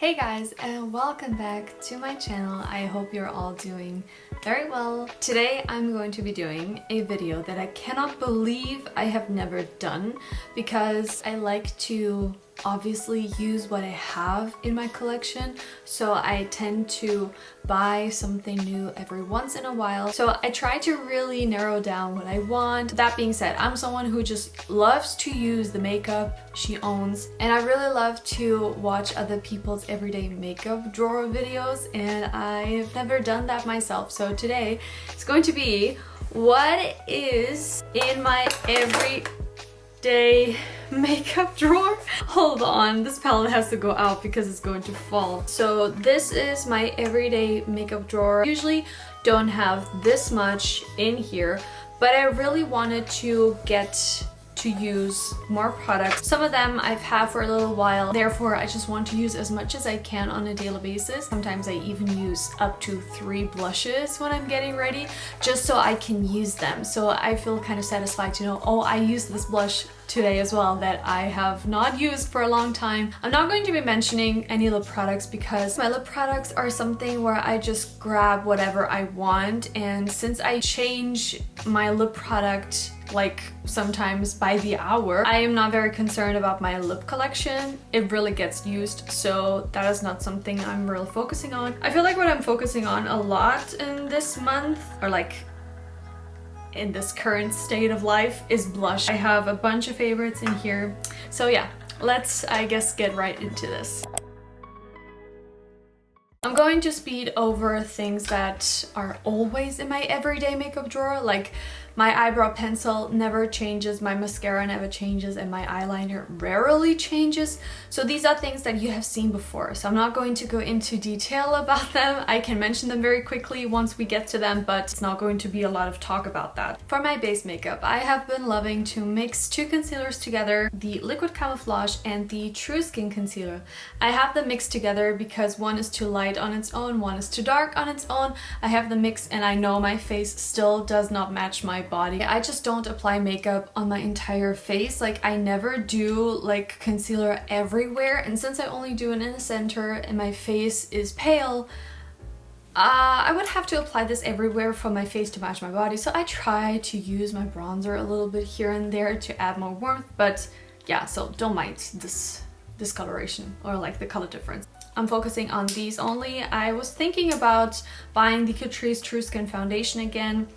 Hey guys, and welcome back to my channel. I hope you're all doing very well. Today I'm going to be doing a video that I cannot believe I have never done because I like to obviously use what I have in my collection, so I tend to buy something new every once in a while. So I try to really narrow down what I want. That being said, I'm someone who just loves to use the makeup she owns, and I really love to watch other people's everyday makeup drawer videos, and I've never done that myself. So today it's going to be what is in my everyday makeup drawer. Hold on, this palette has to go out because it's going to fall. So this is my everyday makeup drawer. Usually don't have this much in here, but I really wanted to get to use more products. Some of them I've had for a little while, therefore I just want to use as much as I can on a daily basis. Sometimes I even use up to 3 blushes when I'm getting ready, just so I can use them. So I feel kind of satisfied to know, oh, I used this blush today as well that I have not used for a long time. I'm not going to be mentioning any lip products because my lip products are something where I just grab whatever I want, and since I change my lip product like sometimes by the hour, I am not very concerned about my lip collection. It really gets used, so that is not something I'm really focusing on. I feel like what I'm focusing on a lot in this month, or like in this current state of life, is blush. I have a bunch of favorites in here. So yeah, let's, I guess, get right into this. I'm going to speed over things that are always in my everyday makeup drawer, like my eyebrow pencil never changes, my mascara never changes, and my eyeliner rarely changes. So these are things that you have seen before, so I'm not going to go into detail about them. I can mention them very quickly once we get to them, but it's not going to be a lot of talk about that. For my base makeup, I have been loving to mix 2 concealers together, the Liquid Camouflage and the True Skin Concealer. I have them mixed together because one is too light on its own, one is too dark on its own. I have them mixed and I know my face still does not match my body. I just don't apply makeup on my entire face. Like, I never do like concealer everywhere, and since I only do it in the center and my face is pale, I would have to apply this everywhere for my face to match my body. So I try to use my bronzer a little bit here and there to add more warmth, but yeah, so don't mind this discoloration or like the color difference. I'm focusing on these only. I was thinking about buying the Catrice True Skin Foundation again,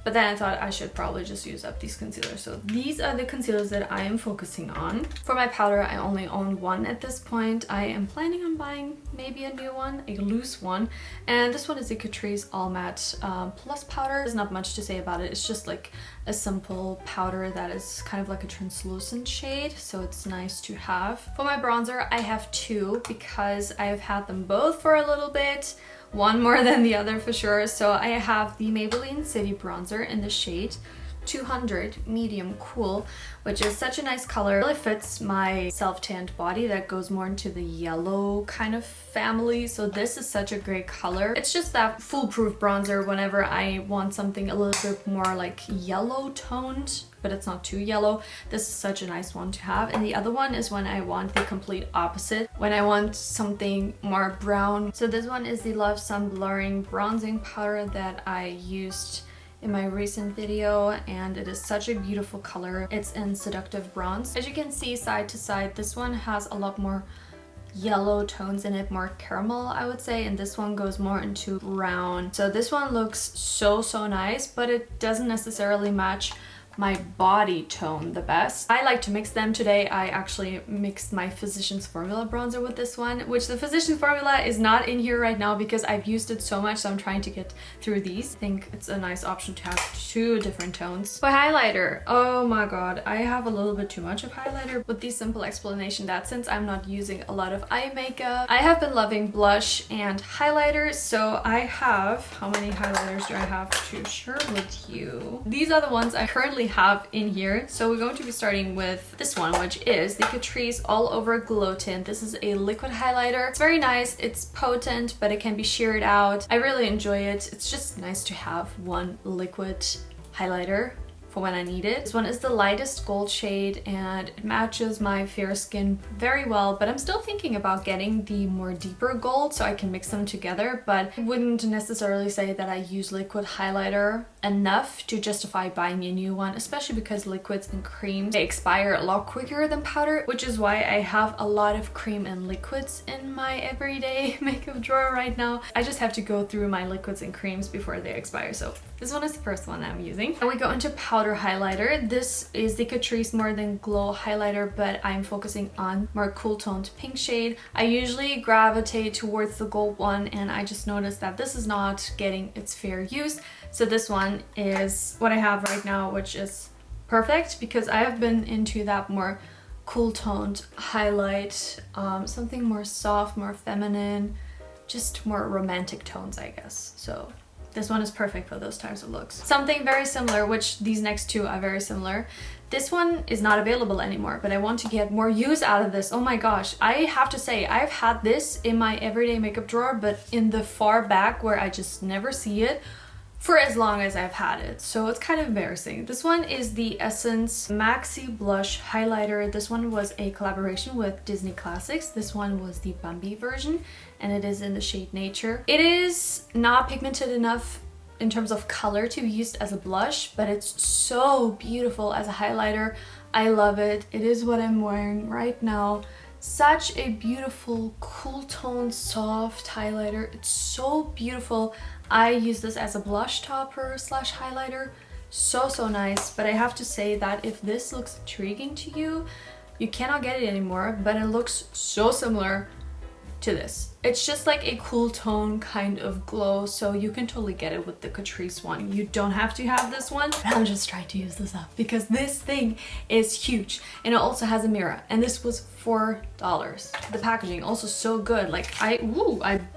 but then I thought I should probably just use up these concealers. So these are the concealers that I am focusing on. For my powder, I only own one at this point. I am planning on buying maybe a new one, a loose one. And this one is the Catrice All Matte Plus powder. There's not much to say about it. It's just like a simple powder that is kind of like a translucent shade, so it's nice to have. For my bronzer, I have 2 because I have had them both for a little bit. One more than the other for sure. So I have the Maybelline City Bronzer in the shade 200 Medium Cool, which is such a nice color. It really fits my self-tanned body that goes more into the yellow kind of family, so this is such a great color. It's just that foolproof bronzer whenever I want something a little bit more like yellow toned, but it's not too yellow. This is such a nice one to have. And the other one is when I want the complete opposite, when I want something more brown. So this one is the Love Sun Blurring Bronzing Powder that I used in my recent video, and it is such a beautiful color. It's in Seductive Bronze. As you can see side to side, this one has a lot more yellow tones in it, more caramel I would say, and this one goes more into brown. So this one looks so nice, but it doesn't necessarily match my body tone the best. I like to mix them. Today I actually mixed my Physicians Formula bronzer with this one, which the Physicians Formula is not in here right now because I've used it so much, so I'm trying to get through these. I think it's a nice option to have 2 different tones. For highlighter, oh my god, I have a little bit too much of highlighter, with the simple explanation that since I'm not using a lot of eye makeup, I have been loving blush and highlighter. So I have, how many highlighters do I have to share with you? These are the ones I currently have in here. So we're going to be starting with this one, which is the Catrice All Over Glow Tint. This is a liquid highlighter. It's very nice. It's potent, but it can be sheared out. I really enjoy it. It's just nice to have one liquid highlighter for when I need it. This one is the lightest gold shade and it matches my fair skin very well, but I'm still thinking about getting the more deeper gold so I can mix them together, but I wouldn't necessarily say that I use liquid highlighter enough to justify buying a new one, especially because liquids and creams, they expire a lot quicker than powder, which is why I have a lot of cream and liquids in my everyday makeup drawer right now. I just have to go through my liquids and creams before they expire, so this one is the first one I'm using. And we go into powder highlighter. This is the Catrice More Than Glow highlighter, but I'm focusing on more cool toned pink shade. I usually gravitate towards the gold one, and I just noticed that this is not getting its fair use. So this one is what I have right now, which is perfect because I have been into that more cool toned highlight, something more soft, more feminine, just more romantic tones, I guess. So this one is perfect for those types of looks. Something very similar, which these next two are very similar. This one is not available anymore, but I want to get more use out of this. Oh my gosh, I have to say, I've had this in my everyday makeup drawer, but in the far back where I just never see it for as long as I've had it. So it's kind of embarrassing. This one is the Essence Maxi Blush Highlighter. This one was a collaboration with Disney Classics. This one was the Bambi version, and it is in the shade Nature. It is not pigmented enough in terms of color to be used as a blush, but it's so beautiful as a highlighter. I love it. It is what I'm wearing right now. Such a beautiful, cool tone, soft highlighter. It's so beautiful. I use this as a blush topper slash highlighter. So nice. But I have to say that if this looks intriguing to you, you cannot get it anymore, but it looks so similar to this. It's just like a cool tone kind of glow, so you can totally get it with the Catrice one. You don't have to have this one. I'm just trying to use this up because this thing is huge, and it also has a mirror, and this was $4. The packaging also so good. Like I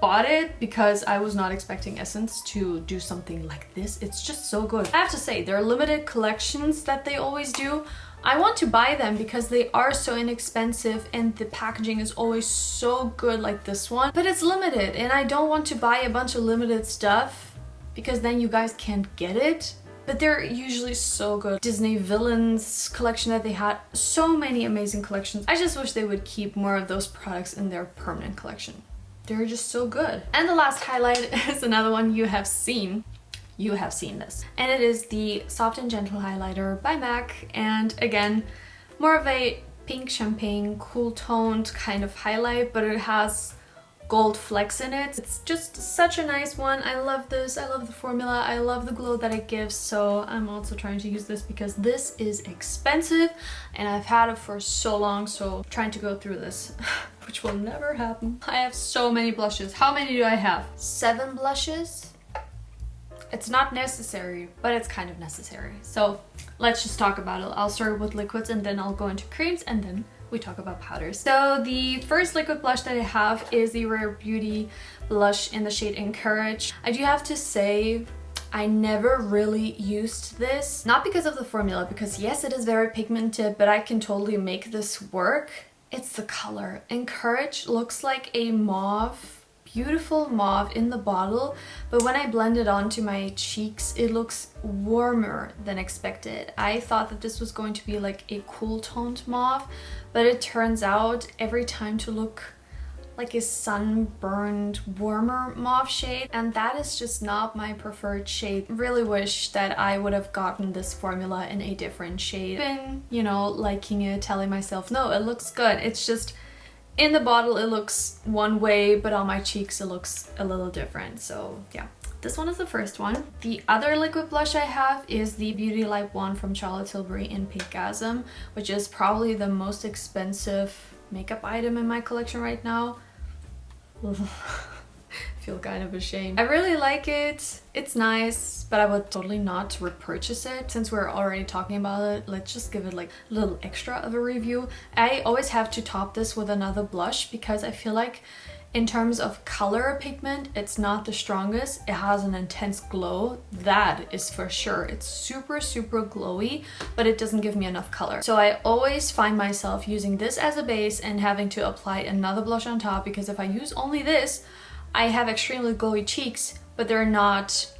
bought it because I was not expecting Essence to do something like this. It's just so good. I have to say, there are limited collections that they always do. I want to buy them because they are so inexpensive and the packaging is always so good like this one, but it's limited and I don't want to buy a bunch of limited stuff because then you guys can't get it. But they're usually so good. Disney Villains collection that they had, so many amazing collections. I just wish they would keep more of those products in their permanent collection. They're just so good. And the last highlight is another one you have seen. You have seen this, and it is the Soft and Gentle highlighter by MAC, and again, more of a pink champagne cool toned kind of highlight, but it has gold flecks in it. It's just such a nice one. I love this. I love the formula. I love the glow that it gives, so I'm also trying to use this because this is expensive and I've had it for so long, so I'm trying to go through this which will never happen. I have so many blushes. How many do I have? 7 blushes. It's not necessary, but it's kind of necessary. So let's just talk about it. I'll start with liquids and then I'll go into creams and then we talk about powders. So the first liquid blush that I have is the Rare Beauty blush in the shade Encourage. I do have to say, I never really used this, not because of the formula, because yes, it is very pigmented, but I can totally make this work. It's the color. Encourage looks like a mauve, beautiful mauve in the bottle, but when I blend it onto my cheeks, it looks warmer than expected. I thought that this was going to be like a cool toned mauve, but it turns out every time to look like a sunburned, warmer mauve shade, and that is just not my preferred shade. Really wish that I would have gotten this formula in a different shade. Been, you know, liking it, telling myself, no, it looks good. It's just in the bottle it looks one way, but on my cheeks it looks a little different. So yeah, this one is the first one. The other liquid blush I have is the Beauty Light one from Charlotte Tilbury in Pinkgasm, which is probably the most expensive makeup item in my collection right now. I feel kind of ashamed. I really like it. It's nice, but I would totally not repurchase it. Since we're already talking about it, let's just give it like a little extra of a review. I always have to top this with another blush because I feel like in terms of color pigment, it's not the strongest. It has an intense glow, that is for sure. It's super glowy, but it doesn't give me enough color. So I always find myself using this as a base and having to apply another blush on top, because if I use only this, I have extremely glowy cheeks, but they're not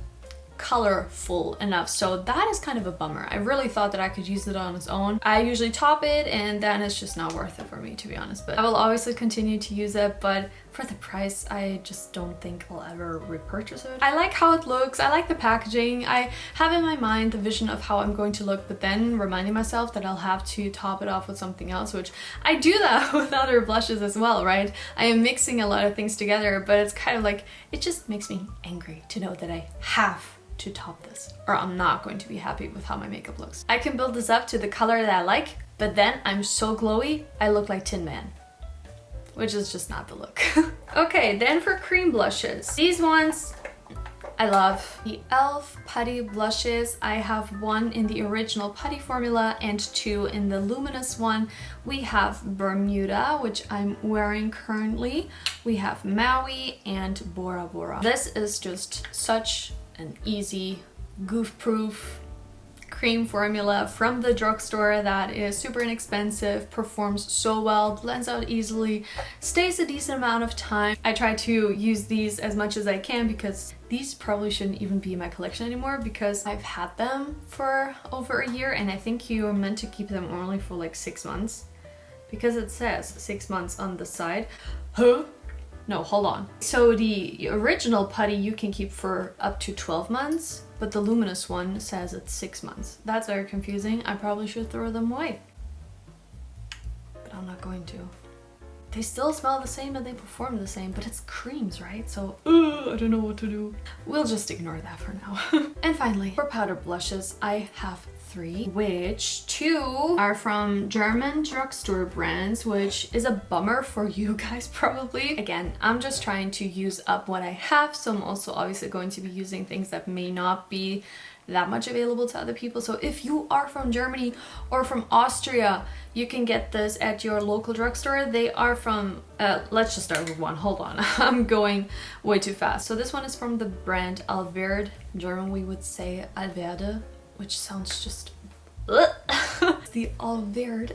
colorful enough, so that is kind of a bummer. I really thought that I could use it on its own. I usually top it and then it's just not worth it for me, to be honest, but I will obviously continue to use it, but for the price I just don't think I'll ever repurchase it. I like how it looks, I like the packaging, I have in my mind the vision of how I'm going to look, but then reminding myself that I'll have to top it off with something else, which I do that with other blushes as well, right? I am mixing a lot of things together, but it's kind of like, it just makes me angry to know that I have to top this, or I'm not going to be happy with how my makeup looks. I can build this up to the color that I like, but then I'm so glowy, I look like Tin Man, which is just not the look. Okay, then for cream blushes. These ones I love. The e.l.f. putty blushes. I have one in the original putty formula and two in the luminous one. We have Bermuda, which I'm wearing currently. We have Maui and Bora Bora. This is just such an easy, goof-proof cream formula from the drugstore that is super inexpensive, performs so well, blends out easily, stays a decent amount of time. I try to use these as much as I can because these probably shouldn't even be in my collection anymore because I've had them for over a year and I think you are meant to keep them only for like 6 months because it says 6 months on the side. Huh? No, hold on. So the original putty you can keep for up to 12 months, but the luminous one says it's 6 months. That's very confusing. I probably should throw them away, but I'm not going to. They still smell the same and they perform the same, but it's creams, right? So, I don't know what to do. We'll just ignore that for now. And finally, for powder blushes, I have 3, which 2 are from German drugstore brands, which is a bummer for you guys probably. Again, I'm just trying to use up what I have, so I'm also obviously going to be using things that may not be that much available to other people. So if you are from Germany or from Austria, you can get this at your local drugstore. They are from, let's just start with one, hold on, I'm going way too fast. So this one is from the brand Alverde. In German we would say Alverde, which sounds just it's the Alverde.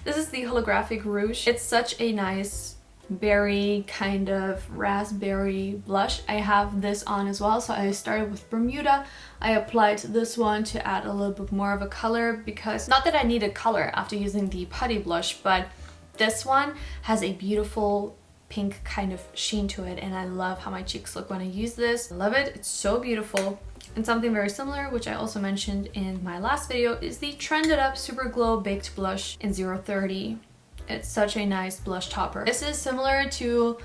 This is the holographic rouge. It's such a nice berry kind of raspberry blush. I have this on as well, so I started with Bermuda. I applied this one to add a little bit more of a color because not that I needed color after using the putty blush, but this one has a beautiful pink kind of sheen to it and I love how my cheeks look when I use this. I love it, it's so beautiful. And something very similar, which I also mentioned in my last video, is the Trended Up Super Glow Baked Blush in 030. It's such a nice blush topper. This is similar to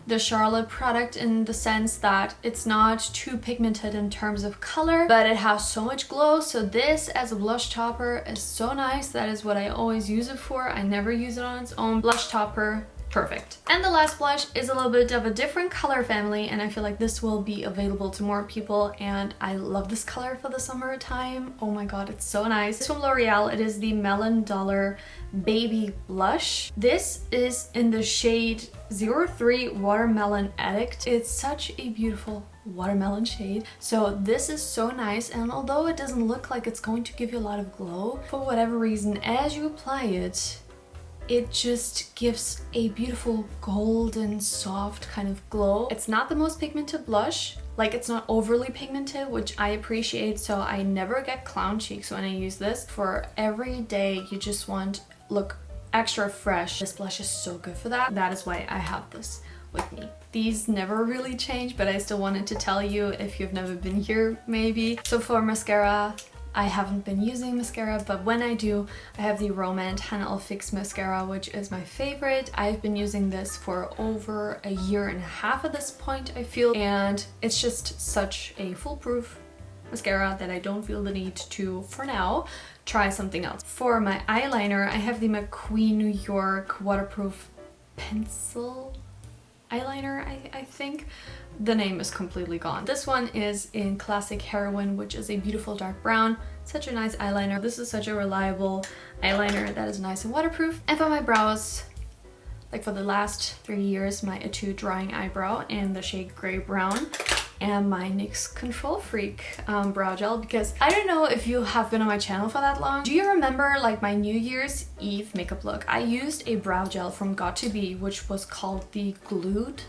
the Charlotte product in the sense that it's not too pigmented in terms of color, but it has so much glow. So this as a blush topper is so nice. That is what I always use it for. I never use it on its own. Blush topper, perfect. And the last blush is a little bit of a different color family and I feel like this will be available to more people and I love this color for the summertime. Oh my god, it's so nice. It's from L'Oreal. It is the Melon Dollar Baby Blush. This is in the shade 03 Watermelon Addict. It's such a beautiful watermelon shade. So this is so nice, and although it doesn't look like it's going to give you a lot of glow, for whatever reason, as you apply it, it just gives a beautiful golden soft kind of glow. It's not the most pigmented blush, like it's not overly pigmented, which I appreciate, so I never get clown cheeks when I use this. For every day you just want look extra fresh, this blush is so good for that. That is why I have this with me. These never really change, but I still wanted to tell you if you've never been here maybe. So for mascara, I haven't been using mascara, but when I do, I have the Romand Henna Fix mascara, which is my favorite. I've been using this for over a year and a half at this point, I feel, and it's just such a foolproof mascara that I don't feel the need to, for now, try something else. For my eyeliner, I have the McQueen New York Waterproof Pencil eyeliner, I think. The name is completely gone. This one is in Classic Heroine, which is a beautiful dark brown. Such a nice eyeliner. This is such a reliable eyeliner that is nice and waterproof. And for my brows, like for the last 3 years, my Etude Drying Eyebrow in the shade Grey Brown, and my NYX Control Freak brow gel, because I don't know if you have been on my channel for that long. Do you remember like my New Year's Eve makeup look? I used a brow gel from Got2b, which was called the Glued.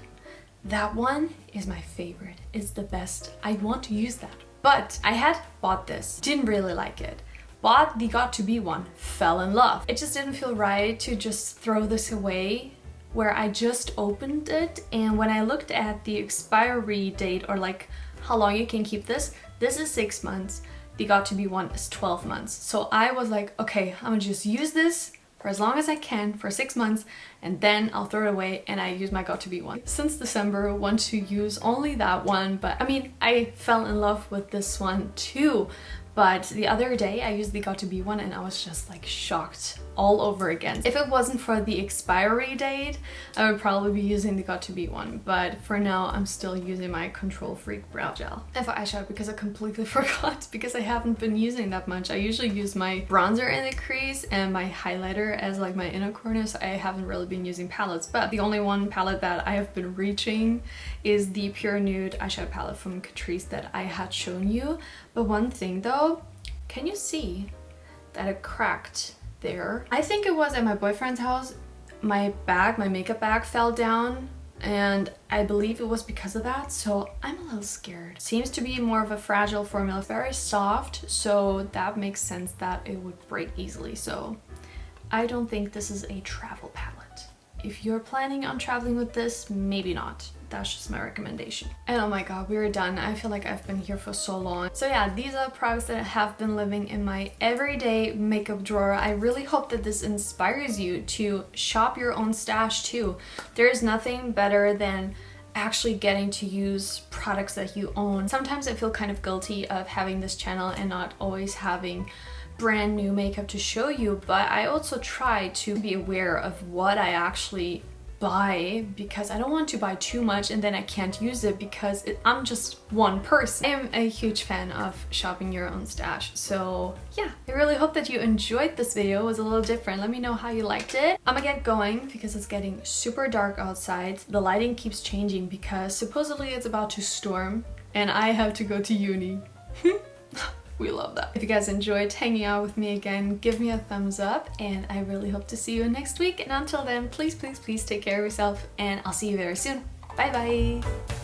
That one is my favorite. It's the best. I want to use that. But I had bought this, didn't really like it. Bought the Got To Be one, fell in love. It just didn't feel right to just throw this away, where I just opened it, and when I looked at the expiry date, or like how long you can keep this is 6 months. The Got To Be one is 12 months. So I was like, okay, I'm gonna just use this for as long as I can for 6 months, and then I'll throw it away, and I use my Got To Be one. Since December, want to use only that one, but I mean, I fell in love with this one too. But the other day I used the Got To Be one and I was just like shocked all over again. If it wasn't for the expiry date, I would probably be using the Got To Be one. But for now, I'm still using my Control Freak Brow Gel. And for eyeshadow, because I completely forgot, because I haven't been using that much. I usually use my bronzer in the crease and my highlighter as like my inner corner, so I haven't really been using palettes. But the only one palette that I have been reaching is the Pure Nude eyeshadow palette from Catrice that I had shown you. But one thing though, can you see that it cracked there? I think it was at my boyfriend's house. My bag, my makeup bag fell down, and I believe it was because of that, so I'm a little scared. Seems to be more of a fragile formula, very soft, so that makes sense that it would break easily. So I don't think this is a travel palette. If you're planning on traveling with this, maybe not. That's just my recommendation. And oh my god, we're done. I feel like I've been here for so long. So yeah, these are products that have been living in my everyday makeup drawer. I really hope that this inspires you to shop your own stash too. There's nothing better than actually getting to use products that you own. Sometimes I feel kind of guilty of having this channel and not always having brand new makeup to show you, but I also try to be aware of what I actually buy, because I don't want to buy too much and then I can't use it because I'm just one person. I am a huge fan of shopping your own stash. So yeah, I really hope that you enjoyed this video. It was a little different. Let me know how you liked it. I'm gonna get going because it's getting super dark outside. The lighting keeps changing because supposedly it's about to storm and I have to go to uni. We love that. If you guys enjoyed hanging out with me again, give me a thumbs up, and I really hope to see you next week. And until then, please, please, please take care of yourself, and I'll see you very soon. Bye bye.